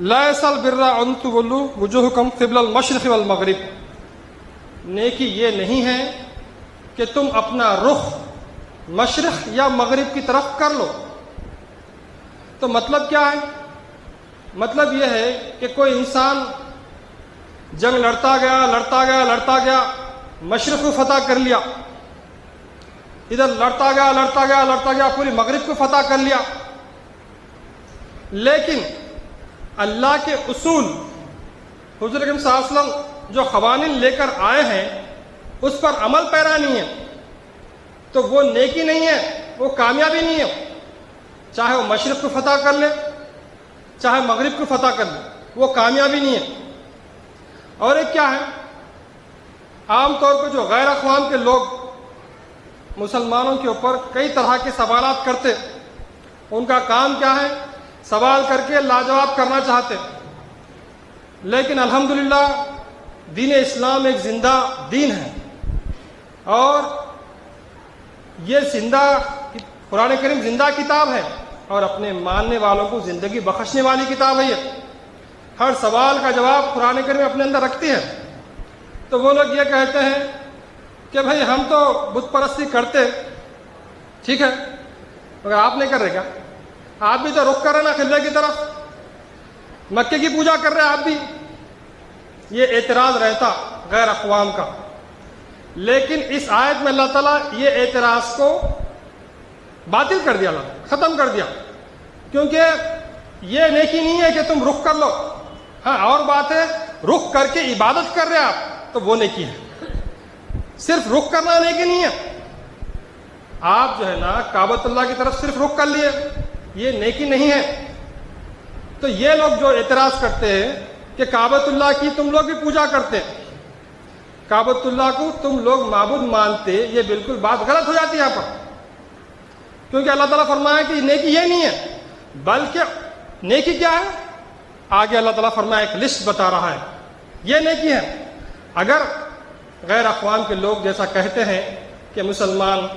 لیس البر ان تولوا وجوہکم قبل المشرق والمغرب، نیکی یہ نہیں ہے کہ تم اپنا رخ مشرق یا مغرب کی طرف کر لو۔ تو مطلب کیا ہے؟ مطلب یہ ہے کہ کوئی انسان جنگ لڑتا گیا، مشرق کو فتح کر لیا، ادھر لڑتا گیا پوری مغرب کو فتح کر لیا، لیکن اللہ کے اصول حضور اکرم صلی اللہ علیہ وسلم جو قوانین لے کر آئے ہیں اس پر عمل پیرا نہیں ہے، تو وہ نیکی نہیں ہے، وہ کامیابی نہیں ہے۔ چاہے وہ مشرق کو فتح کر لے، چاہے مغرب کو فتح کر لے، وہ کامیابی نہیں ہے۔ اور ایک کیا ہے، عام طور پہ جو غیر اقوام کے لوگ مسلمانوں کے اوپر کئی طرح کے سوالات کرتے، ان کا کام کیا ہے؟ سوال کر کے لاجواب کرنا چاہتے، لیکن الحمدللہ دین اسلام ایک زندہ دین ہے، اور یہ قرآن کریم زندہ کتاب ہے، اور اپنے ماننے والوں کو زندگی بخشنے والی کتاب ہے۔ یہ ہر سوال کا جواب قرآن کریم اپنے اندر رکھتی ہے۔ تو وہ لوگ یہ کہتے ہیں کہ بھائی ہم تو بت پرستی کرتے، ٹھیک ہے، مگر آپ نہیں کر رہے کیا؟ آپ بھی تو رخ کر رہے نا قبلے کی طرف، مکے کی پوجا کر رہے آپ بھی۔ یہ اعتراض رہتا غیر اقوام کا، لیکن اس آیت میں اللہ تعالیٰ یہ اعتراض کو باطل کر دیا، اللہ ختم کر دیا، کیونکہ یہ نیکی نہیں ہے کہ تم رخ کر لو۔ ہاں اور بات ہے رخ کر کے عبادت کر رہے آپ، تو وہ نیکی ہے۔ صرف رخ کرنا نیکی نہیں ہے۔ آپ جو ہے نا کعبۃ اللہ کی طرف صرف رخ کر لیے، یہ نیکی نہیں ہے۔ تو یہ لوگ جو اعتراض کرتے ہیں کہ کعبۃ اللہ کی تم لوگ بھی پوجا کرتے، کعبۃ اللہ کو تم لوگ معبود مانتے، یہ بالکل بات غلط ہو جاتی ہے یہاں پر، کیونکہ اللہ تعالیٰ فرمایا کہ نیکی یہ نہیں ہے، بلکہ نیکی کیا ہے؟ آگے اللہ تعالیٰ فرمایا ایک لسٹ بتا رہا ہے، یہ نیکی ہے۔ اگر غیر اقوام کے لوگ جیسا کہتے ہیں کہ مسلمان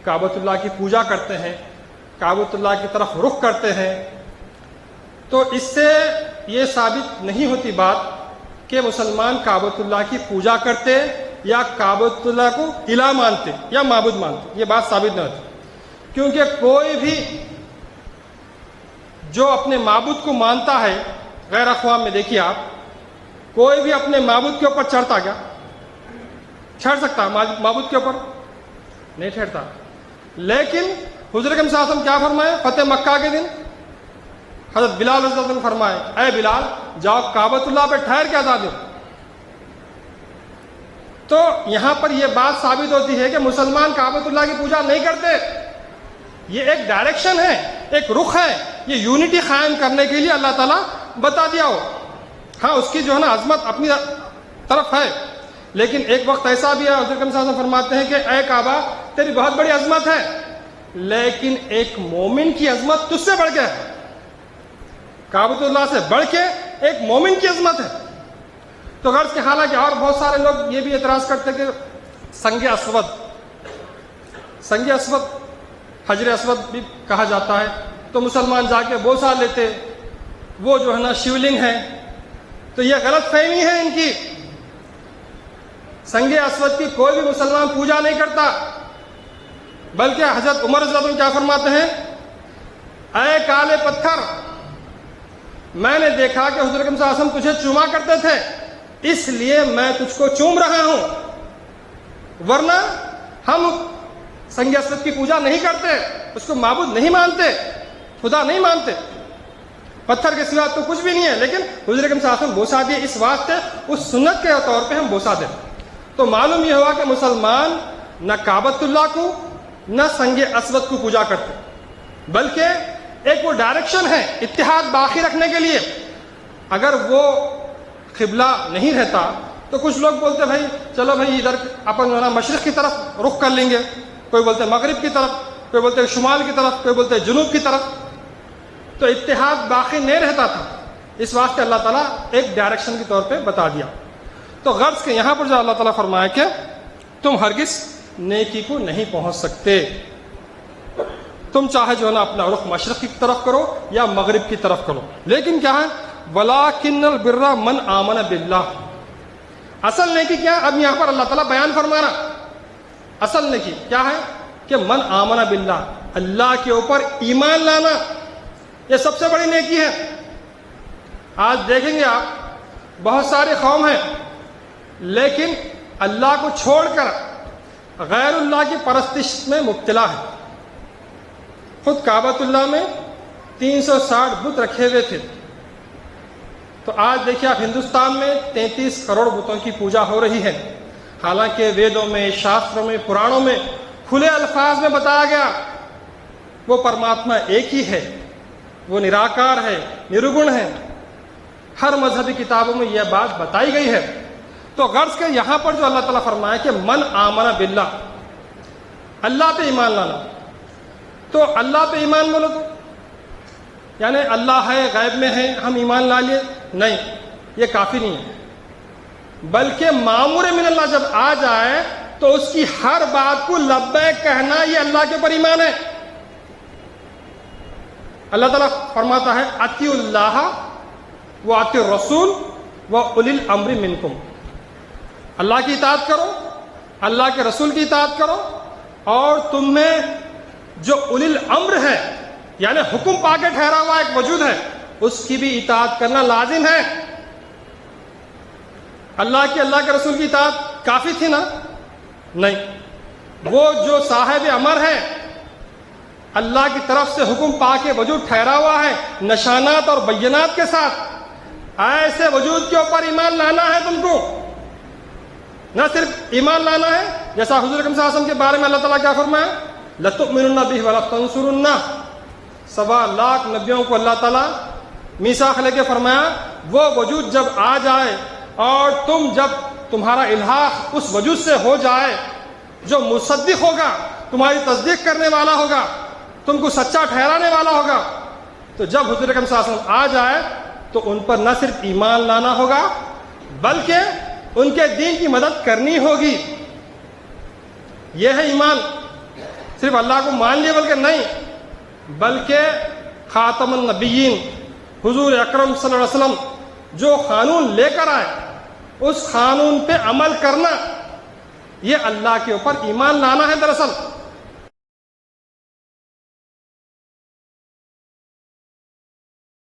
کعبۃ اللہ کی پوجا کرتے ہیں، کعبۃ اللہ کی طرف رخ کرتے ہیں، تو اس سے یہ ثابت نہیں ہوتی بات کہ مسلمان کعبۃ اللہ کی پوجا کرتے یا کعبۃ اللہ کو الہ مانتے یا معبود مانتے، یہ بات ثابت نہیں ہوتی، کیونکہ کوئی بھی جو اپنے معبود کو مانتا ہے غیر اقوام میں، دیکھیے آپ، کوئی بھی اپنے معبود کے اوپر چڑھتا کیا؟ چڑھ سکتا معبود کے اوپر؟ نہیں چڑھتا۔ لیکن حضور اکرم صلی اللہ علیہ وسلم کیا فرمائے فتح مکہ کے دن؟ حضرت بلال رضی اللہ عنہ نے فرمائے اے بلال جاؤ کعبۃ اللہ پہ ٹھہر کے اذان دو۔ تو یہاں پر یہ بات ثابت ہوتی ہے کہ مسلمان کعبۃ اللہ کی پوجا نہیں کرتے، یہ ایک ڈائریکشن ہے، ایک رخ ہے، یہ یونٹی قائم کرنے کے لیے اللہ تعالیٰ بتا دیا ہو۔ ہاں اس کی جو ہے نا عظمت اپنی طرف ہے، لیکن ایک وقت ایسا بھی ہے حضرت صلی اللہ علیہ وسلم فرماتے ہیں کہ اے کعبہ تیری بہت بڑی عظمت ہے، لیکن ایک مومن کی عظمت تجھ سے بڑھ کے ہے، کعبۃ اللہ سے بڑھ کے ایک مومن کی عظمت ہے۔ تو غرض کہ حالانکہ اور بہت سارے لوگ یہ بھی اعتراض کرتے کہ سنگ اسود حجر اسود بھی کہا جاتا ہے، تو مسلمان جا کے بوسہ لیتے، وہ جو ہے نا شیولنگ ہے، تو یہ غلط فہمی ہے ان کی۔ سنگ اسود کی کوئی بھی مسلمان پوجا نہیں کرتا، بلکہ حضرت عمر رضی اللہ عنہ کیا فرماتے ہیں اے کالے پتھر، میں نے دیکھا کہ حضور اکرم صلی اللہ علیہ وسلم تجھے چوما کرتے تھے، اس لیے میں تجھ کو چوم رہا ہوں، ورنہ ہم سنگ اسود کی پوجا نہیں کرتے، اس کو معبود نہیں مانتے، خدا نہیں مانتے، پتھر کے سوا تو کچھ بھی نہیں ہے، لیکن حضور اکرم صلی اللہ علیہ وسلم بوسہ دیے، اس واسطے اس سنت کے طور پہ ہم بوسہ دیں۔ تو معلوم یہ ہوا کہ مسلمان نہ کعبۃ اللہ کو نہ سنگ اسود کو پوجا کرتے، بلکہ ایک وہ ڈائریکشن ہے اتحاد باقی رکھنے کے لیے۔ اگر وہ قبلہ نہیں رہتا تو کچھ لوگ بولتے بھائی چلو بھائی ادھر اپن مشرق کی طرف رخ کر لیں گے، کوئی بولتے مغرب کی طرف، کوئی بولتے شمال کی طرف، کوئی بولتے جنوب کی طرف، تو اتحاد باقی نہیں رہتا تھا، اس واسطے اللہ تعالیٰ ایک ڈائریکشن کے طور پہ بتا دیا۔ تو غرض کہ یہاں پر جو اللہ تعالیٰ فرمایا کہ تم ہرگز نیکی کو نہیں پہنچ سکتے، تم چاہے جو ہے نا اپنا رخ مشرق کی طرف کرو یا مغرب کی طرف کرو، لیکن کیا ہے وَلَٰكِنَّ الْبِرَّ مَنْ آمَنَ بِاللَّهِ۔ اصل نیکی کیا؟ اب یہاں پر اللہ تعالیٰ بیان فرما رہا، اصل نیکی کیا ہے کہ من آمن باللہ، اللہ کے اوپر ایمان لانا، یہ سب سے بڑی نیکی ہے۔ آج دیکھیں گے آپ بہت ساری قوم ہیں لیکن اللہ کو چھوڑ کر غیر اللہ کی پرستش میں مبتلا ہے۔ خود کعبۃ اللہ میں 360 بت رکھے ہوئے تھے، تو آج دیکھیے آپ ہندوستان میں 33 کروڑ بتوں کی پوجا ہو رہی ہے، حالانکہ ویدوں میں، شاستروں میں، پرانوں میں کھلے الفاظ میں بتایا گیا وہ پرماتما ایک ہی ہے، وہ نراکار ہے، نرگن ہے۔ ہر مذہبی کتابوں میں یہ بات بتائی گئی ہے۔ تو غرض کہ یہاں پر جو اللہ تعالیٰ فرمایا کہ من آمن باللہ، اللہ پہ ایمان لانا، تو اللہ پہ ایمان بولو تو یعنی اللہ ہے، غیب میں ہے، ہم ایمان لا لیے، نہیں، یہ کافی نہیں ہے، بلکہ مامور من اللہ جب آ جائے تو اس کی ہر بات کو لبیک کہنا، یہ اللہ کے اوپر ایمان ہے۔ اللہ تعالیٰ فرماتا ہے اطیعوا اللہ واطیعوا الرسول واولی الامر منکم، اللہ کی اطاعت کرو، اللہ کے رسول کی اطاعت کرو، اور تم میں جو اولی الامر ہے یعنی حکم پا کے ٹھہرا ہوا ایک وجود ہے، اس کی بھی اطاعت کرنا لازم ہے۔ اللہ کے رسول کی اطاعت کافی تھی نا؟ نہیں، وہ جو صاحب امر ہے، اللہ کی طرف سے حکم پا کے وجود ٹھہرا ہوا ہے نشانات اور بینات کے ساتھ، ایسے وجود کے اوپر ایمان لانا ہے تم کو۔ نہ صرف ایمان لانا ہے، جیسا حضور اکرم صلی اللہ علیہ وسلم کے بارے میں اللہ تعالیٰ کیا فرمایا، لَتُؤْمِنُنَّ بِهِ وَلَتَنْصُرُنَّهُ، 1.25 لاکھ نبیوں کو اللہ تعالیٰ میثاق لے کے فرمایا وہ وجود جب آ جائے اور تم جب تمہارا الحاق اس وجود سے ہو جائے جو مصدق ہوگا، تمہاری تصدیق کرنے والا ہوگا، تم کو سچا ٹھہرانے والا ہوگا، تو جب حضور اکرم صلی اللہ علیہ وسلم آ جائے تو ان پر نہ صرف ایمان لانا ہوگا بلکہ ان کے دین کی مدد کرنی ہوگی۔ یہ ہے ایمان، صرف اللہ کو مان لیے بلکہ نہیں، بلکہ خاتم النبیین حضور اکرم صلی اللہ علیہ وسلم جو قانون لے کر آئے اس قانون پہ عمل کرنا، یہ اللہ کے اوپر ایمان لانا ہے دراصل۔